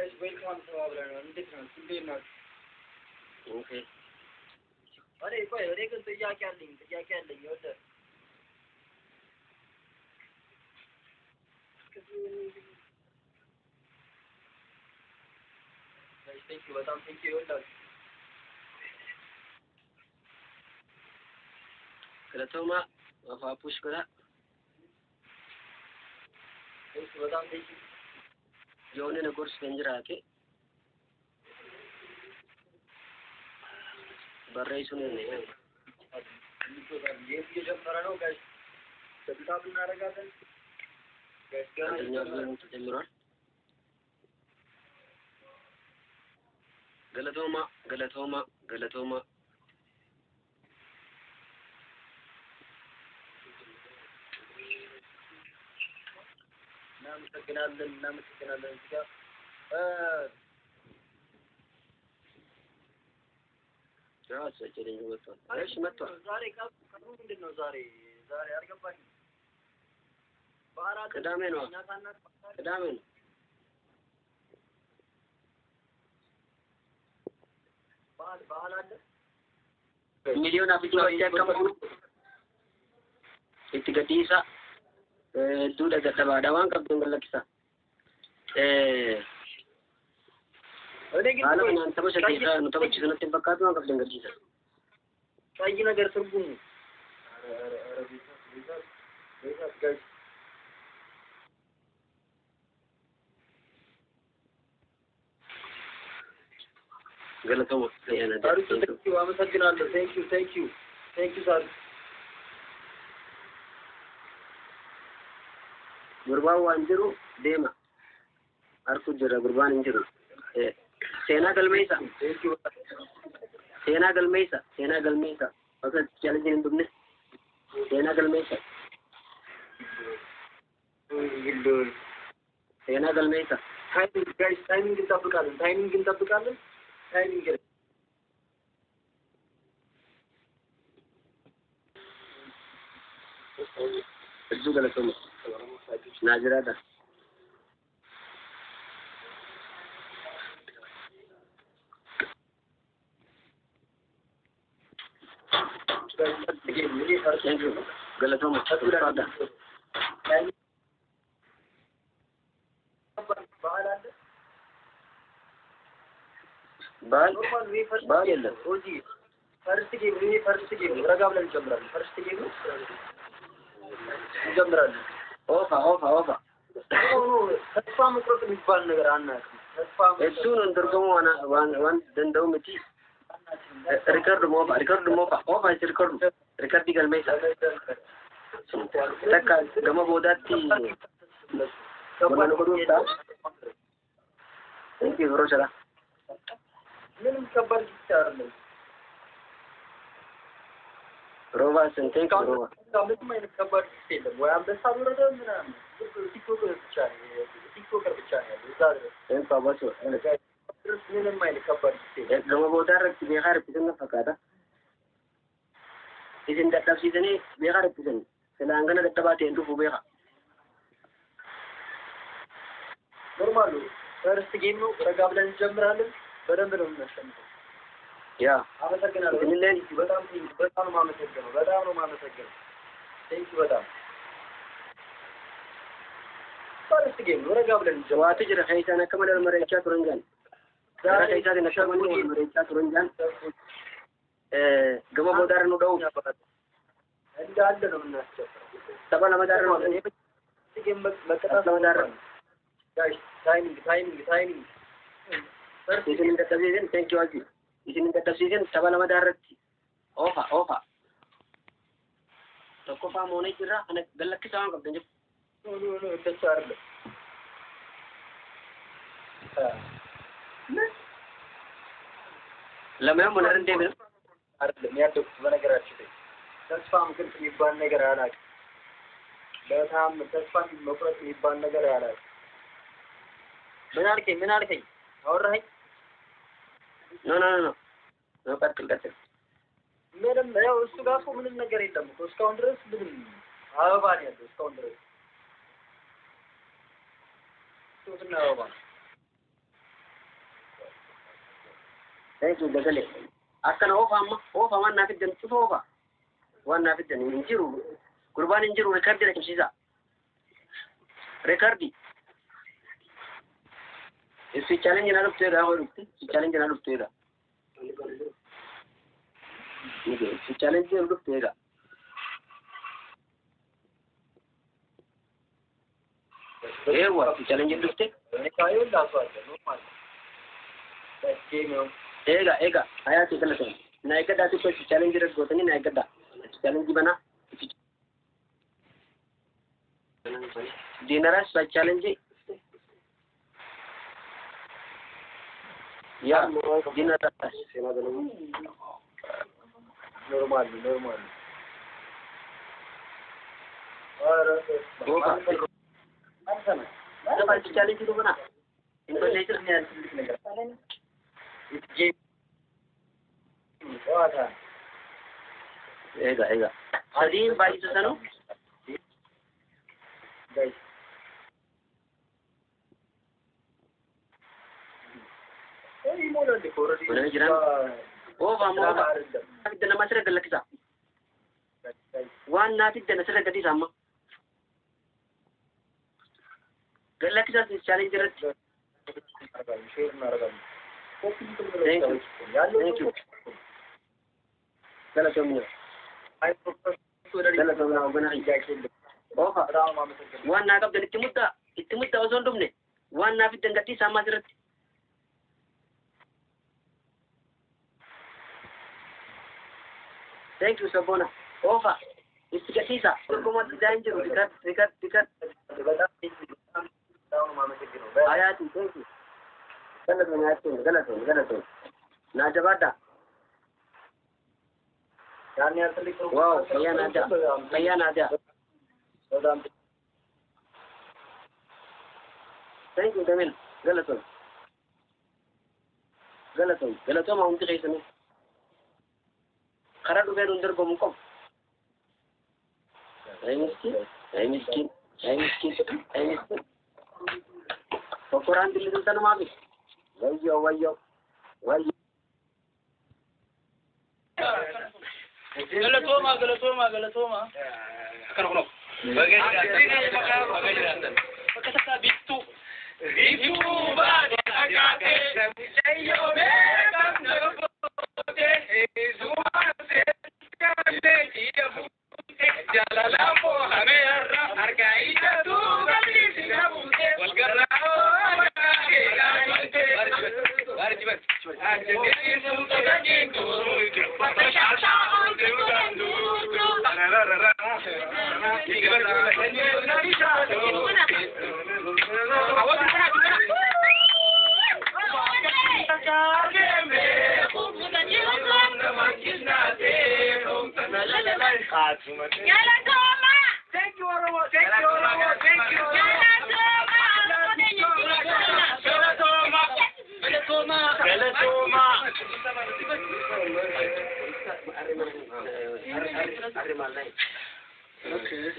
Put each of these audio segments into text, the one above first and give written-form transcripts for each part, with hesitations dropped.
guys, welcome to our channel. Okay. अरे कोई अरे कल तो क्या लेंगे उधर thank you बताओ thank you उधर करतो मा वफा पुश करा thank you बताओ thank you जोने ने कोर्स पेंजर आके बर्रे सुने नहीं है ये जब करानो गाइस तभी आप ना रखा था गाइस क्या है गलतोमा नाम सकिनालन क्या क्या चलेंगे बताओ अरे मत ज़ारे कब दिन नो ज़ारे यार कब बाकी बाहर आ कदामे नो बाहर आ मिलियन अभी तो चेक कम इतनी गतीसा तू dah kata badawang kap tunggal laksa kalau dengan tahu saya tahu cina tempat kau kap tunggal kita saya gina gar terbung guys galatau thank you amat sakina thank you sir गुरबाव अंजरू देमा अर्कु जरा गुरबान अंजरू सेना गलमेसा अगर चैलेंज इन तुमने सेना गलमेसा टाइमिंग कितना प्रकार टाइमिंग जो गलत हो नाजरा था गलत हो बाल फर्स्ट गेम रगावलन चंद्रन ओफा तस्पा मतलब निबाल नगर आना itu nonton kamu wan dan tahu mesti record mopa record tinggal mesa tak gama bodati kamu nak dulu tak ini baru salah minum kabar kita Rova senteng Rova kami tu main kabar kita buat ambil sahaja dah mana tiktok berbicara yang kabar tu terus minum main kabar kita kalau bodar biar represent fakada izin data season ni biar represent selangkan data batin tu biar normal first game nu ragabalan jamralan benar-benar macam ya apa sahaja nak ini betul mama sekian thank you betul first game ragabalan jawab tu jadi saya nak kemana mereka turunkan saya jadi nak kemana mereka turunkan gama bodar nu dau anda ada nama siapa nama darah nu game berkata nama darah guys timing first game kita season thank you Aziz izin kata season siapa nama darat ofa toko pa mo na kira anak galak kita ang kapten no besar lamaya mo na rin din arde niya to mana kira chite tasfa mungkin iban negara anak betam tasfa moprat iban negara anak benar ke और रही no करते मेरे मैं उसका को मन न करे तब उसका ऑर्डर बिन आवा नहीं है उसका ऑर्डर तो ना आवा Eetu dagale. Akkana oofa waan naaf iddan cufa oofa. Waan naaf iddan hin jiru. Gurbaan hin jiru reekardi rakibsiisa. Reekardi. Isi challenge na dhufteedha hoo dhufte. Si challenge na dhufteedha. Si challenge na dhufteedha. Ewa si challenge dhufte. Kaayoo laafaa normal. Ega ayati kala sana na egadda tu si challenge red gotani na egadda challenge bana dinara sa challenge ya dinara normal sana apa challenge itu bana Indonesia ni Ega. Sadim bayi tu sana. Guys. Ini mula dekorasi. Mana jiran? Oh, vamos. Kita nama sera galak kita. Wan nanti kita sera gadi sama. Galak kita challenge red. Thank you. Gala tumne. Gala tumna ogana injection. Oha. Wan na kabda ittimutta ozon dumne. Wan na fitan gatti sama jirat. Thank you Sabona. Oha. Istikatisa. Kuma danger dikat. Ayati thank you. Gala tum. Na jabada. Wow, kaya nada. Thank you, Damil. Galaton. Ma unti kaisa ni. Khara duber undar gomkom. Ay miskin. Koran dilidu tan mabi. Wayo. Galatoma. Akan kono. Bagaimana? Kata bitu ba agate sayo be kam nagote zuase kande dia bute jalalamo hamera argaida tu gabi sinabute walgarao Barji. Ajeni sultani guru patasha deudanu Thank you.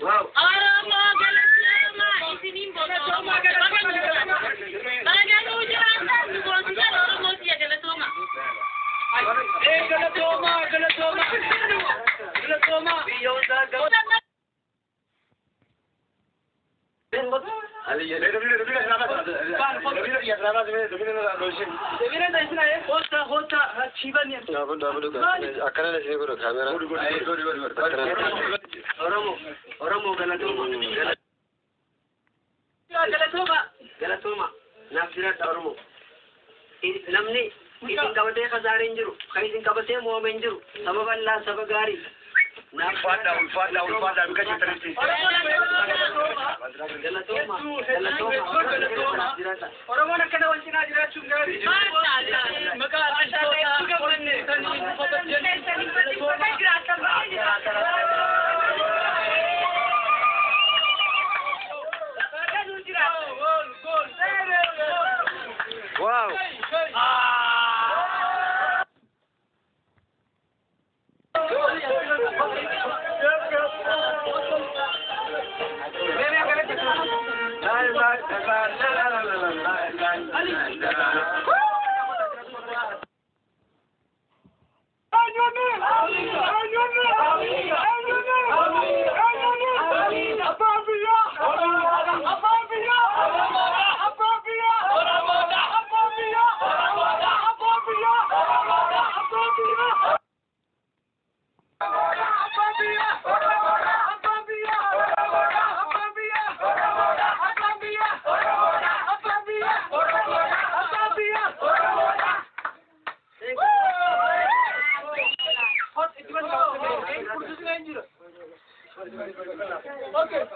Wow. Oromo Galatoma. Nafsirat Oromo. Namni isin kabate khazare injiru. Khaisin kabate mu'min injiru. Sabab Allah sabagari. Ulfada bika jitariti. Galatoma. Oromo nakana wanchina jira chungari. Maka Wow. Okay.